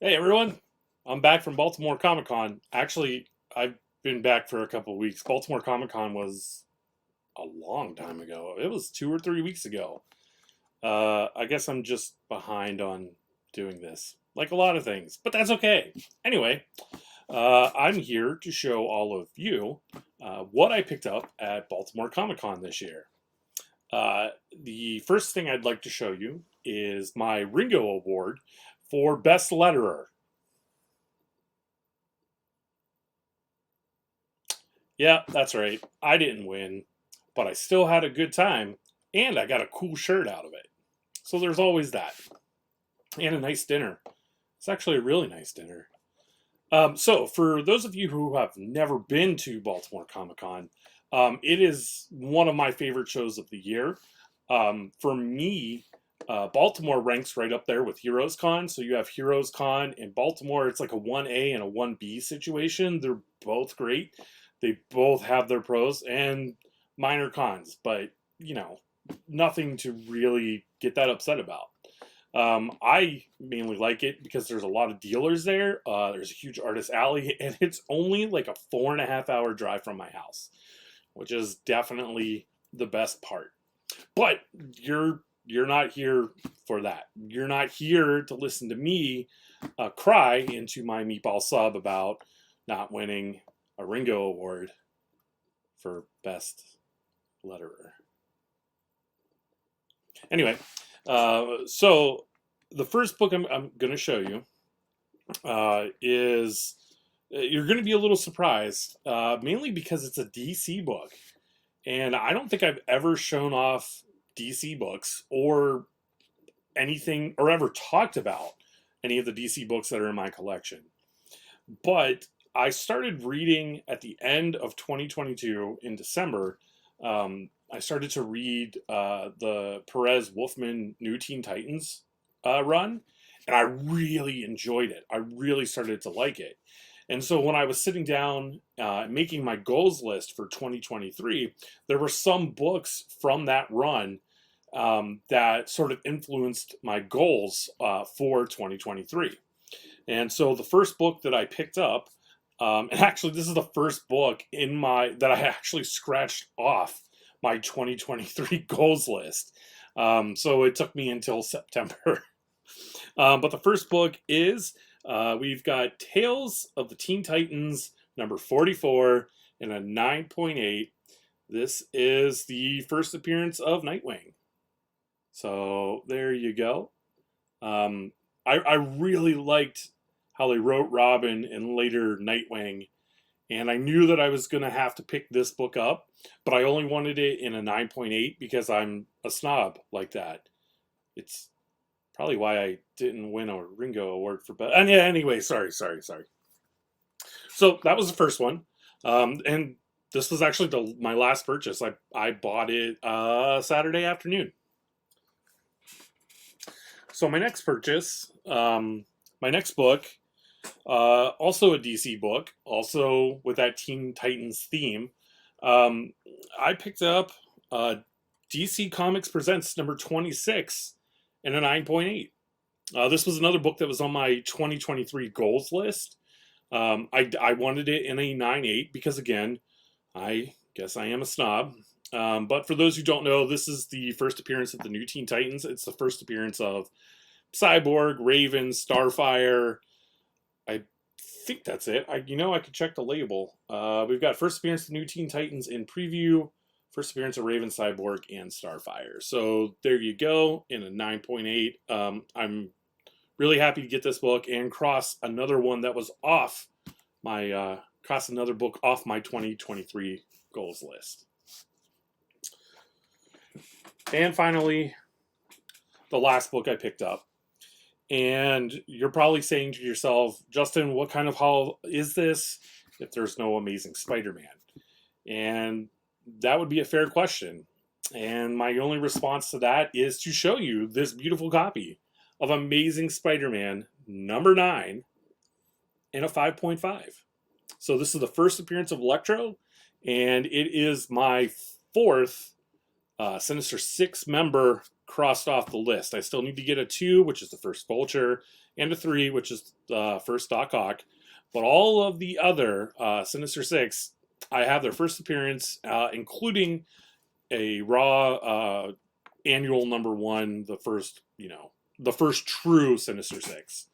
Hey everyone, I'm back from Baltimore Comic-Con. Actually, I've been back for a couple of weeks. Baltimore Comic-Con was a long time ago. It was 2 or 3 weeks ago. I guess I'm just behind on doing this, like a lot of things, but that's okay. Anyway, I'm here to show all of you what I picked up at Baltimore Comic-Con this year. The first thing I'd like to show you is my Ringo Award for Best Letterer. Yeah, that's right. I didn't win, but I still had a good time, and I got a cool shirt out of it. So there's always that. And a nice dinner. It's actually a really nice dinner. So, for those of you who have never been to Baltimore Comic Con, it is one of my favorite shows of the year. For me, Baltimore ranks right up there with Heroes Con. So you have Heroes Con in Baltimore. It's like a 1A and a 1B situation. They're both great. They both have their pros and minor cons, but nothing to really get that upset about. I mainly like it because there's a lot of dealers there. There's a huge artist alley, and it's only like a 4.5 hour drive from my house, which is definitely the best part. But you're not here for that. You're not here to listen to me cry into my meatball sub about not winning a Ringo Award for best letterer. Anyway, so the first book I'm going to show you is you're going to be a little surprised, mainly because it's a DC book, and I don't think I've ever shown off DC books or anything or ever talked about any of the DC books that are in my collection. But I started reading at the end of 2022 in December. I started to read the Perez Wolfman New Teen Titans run, and I really enjoyed it. I really started to like it. And so when I was sitting down making my goals list for 2023, there were some books from that run that sort of influenced my goals for 2023. And so the first book that I picked up, and actually this is the first book in my that I actually scratched off my 2023 goals list. So it took me until September. But the first book is we've got Tales of the Teen Titans number 44 and a 9.8. This is the first appearance of Nightwing. So there you go. I really liked how they wrote Robin and later Nightwing, and I knew that I was going to have to pick this book up, but I only wanted it in a 9.8 because I'm a snob like that. It's probably why I didn't win a Ringo Award for best. And yeah, anyway, sorry. So that was the first one, and this was actually my last purchase. I bought it Saturday afternoon. So my next purchase, my next book, also a DC book, also with that Teen Titans theme. Um, I picked up DC Comics Presents number 26 and a 9.8. This was another book that was on my 2023 goals list. I wanted it in a 9.8 because, again, I guess I am a snob. But for those who don't know, this is the first appearance of the new Teen Titans. It's the first appearance of Cyborg, Raven, Starfire. I think that's it. I could check the label. We've got first appearance of the new Teen Titans in preview, first appearance of Raven, Cyborg, and Starfire. So there you go in a 9.8. I'm really happy to get this book and cross another one that was off my cross another book off my 2023 goals list. And finally, the last book I picked up. And you're probably saying to yourself, Justin, what kind of haul is this if there's no Amazing Spider-Man? And that would be a fair question. And my only response to that is to show you this beautiful copy of Amazing Spider-Man number 9 in a 5.5. So this is the first appearance of Electro, and it is my fourth Sinister Six member crossed off the list. I still need to get a 2, which is the first Vulture, and a 3, which is the first Doc Ock. But all of the other Sinister Six, I have their first appearance, including a Raw annual #1, the first true Sinister Six.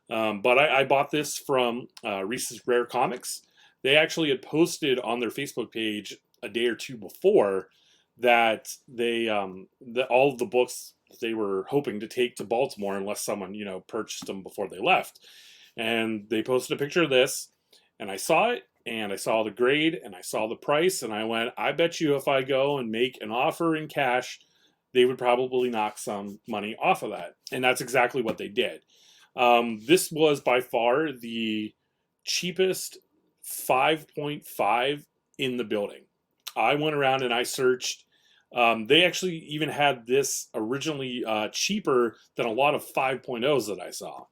But I bought this from Reese's Rare Comics. They actually had posted on their Facebook page a day or two before that all of the books they were hoping to take to Baltimore, unless someone purchased them before they left. And they posted a picture of this, and I saw it, and I saw the grade, and I saw the price, and I went, I bet you if I go and make an offer in cash, they would probably knock some money off of that. And that's exactly what they did. This was by far the cheapest 5.5 in the building. I went around and I searched. They actually even had this originally cheaper than a lot of 5.0s that I saw.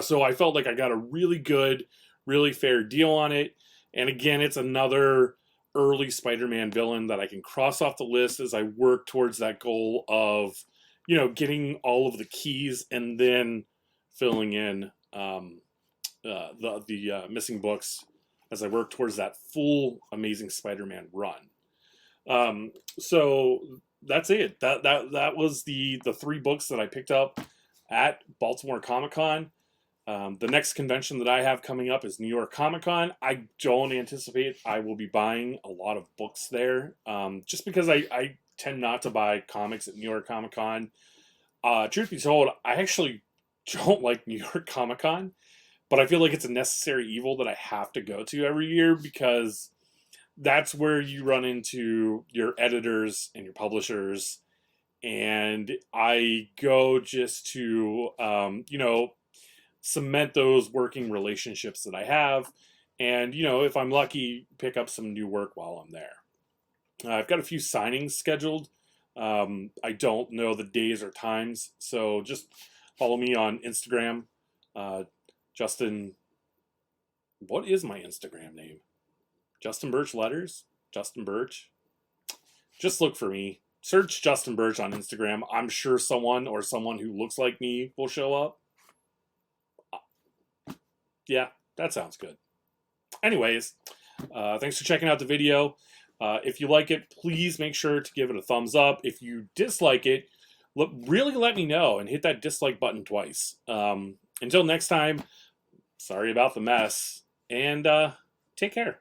So I felt like I got a really good, really fair deal on it. And again, it's another early Spider-Man villain that I can cross off the list as I work towards that goal of, getting all of the keys and then filling in the missing books as I work towards that full Amazing Spider-Man run. So that's it. That was the 3 books that I picked up at Baltimore Comic-Con. The next convention that I have coming up is New York Comic-Con. I don't anticipate I will be buying a lot of books there, just because I tend not to buy comics at New York Comic-Con. Truth be told, I actually don't like New York Comic-Con, but I feel like it's a necessary evil that I have to go to every year, because that's where you run into your editors and your publishers, and I go just to cement those working relationships that I have, and if I'm lucky, pick up some new work while I'm there. I've got a few signings scheduled. I don't know the days or times, so just follow me on Instagram. Justin, what is my Instagram name? Justin Birch Letters? Justin Birch? Just look for me. Search Justin Birch on Instagram. I'm sure someone who looks like me will show up. Yeah, that sounds good. Anyways, thanks for checking out the video. If you like it, please make sure to give it a thumbs up. If you dislike it, really let me know and hit that dislike button twice. Until next time, sorry about the mess, and take care.